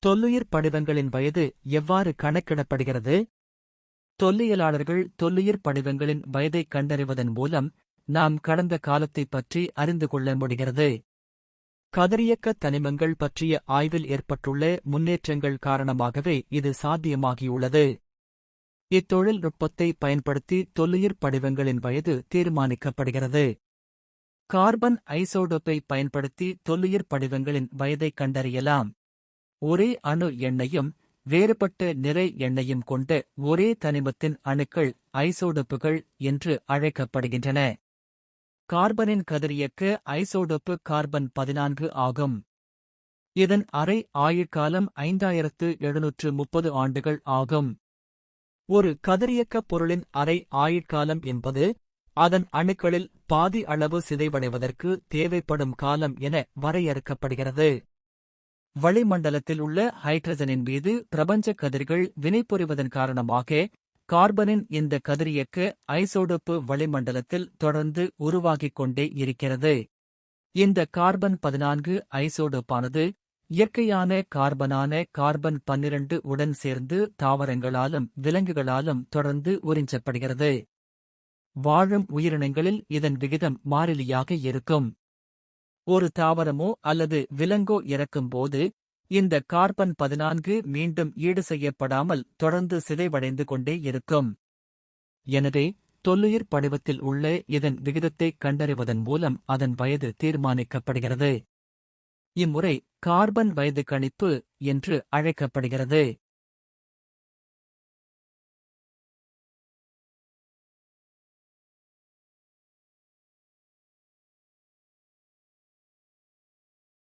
தொல்லுயிர் படிவங்களின் வயது எவ்வாறு கணக்கிடப்படுகிறது? தொல்லியலாளர்கள் தொல்லுயிர் படிவங்களின் வயதைக் கண்டறிவதன் மூலம் நாம் கடந்த காலத்தைப் பற்றி அறிந்து கொள்ள முடிகிறது. கதிரியக்க தனிமங்கள் பற்றிய ஆய்வில் ஏற்பட்டுள்ள முன்னேற்றங்கள் காரணமாகவே இது சாத்தியமாகியுள்ளது. இத்தொழில்நுட்பத்தை பயன்படுத்தி தொல்லுயிர் படிவங்களின் வயது தீர்மானிக்கப்படுகிறது. கார்பன் ஐசோடோப்பை பயன்படுத்தி தொல்லுயிர் படிவங்களின் வயதைக் கண்டறியலாம். ஒரே அணு எண்ணையும் வேறுபட்ட நிறை எண்ணையும் கொண்ட ஒரே தனிமத்தின் அணுக்கள் ஐசோடோப்புகள் என்று அழைக்கப்படுகின்றன. கார்பனின் கதிரியக்க ஐசோடோப்பு கார்பன் 14 ஆகும். இதன் அரை ஆயுட்காலம் 5730 ஆண்டுகள் ஆகும். ஒரு கதிரியக்க பொருளின் அரை ஆயுட்காலம் என்பது அதன் அணுக்களில் பாதி அளவு சிதைவடைவதற்கு தேவைப்படும் காலம் என வரையறுக்கப்படுகிறது. வளிமண்டலத்தில் உள்ள ஹைட்ரஜனின் மீது பிரபஞ்ச கதிர்கள் வினைபுரிவதன் காரணமாக கார்பனின் இந்த கதிரியக்க ஐசோடோப்பு வளிமண்டலத்தில் தொடர்ந்து உருவாகிக் கொண்டே இருக்கிறது. இந்த கார்பன் 14 ஐசோடோப்பானது இயற்கையான கார்பனான கார்பன் 12 உடன் சேர்ந்து தாவரங்களாலும் விலங்குகளாலும் தொடர்ந்து உறிஞ்சப்படுகிறது. வாழும் உயிரினங்களில் இதன் விகிதம் மாறிலியாக இருக்கும். ஒரு தாவரமோ அல்லது விலங்கோ இறக்கும்போது இந்த கார்பன் 14 மீண்டும் ஈடு செய்யப்படாமல் தொடர்ந்து சிதைவடைந்து கொண்டே இருக்கும். எனவே தொல்லுயிர் படிவத்தில் உள்ள இதன் விகிதத்தை கண்டறிவதன் மூலம் அதன் வயது தீர்மானிக்கப்படுகிறது. இம்முறை கார்பன் வயது கணிப்பு என்று அழைக்கப்படுகிறது.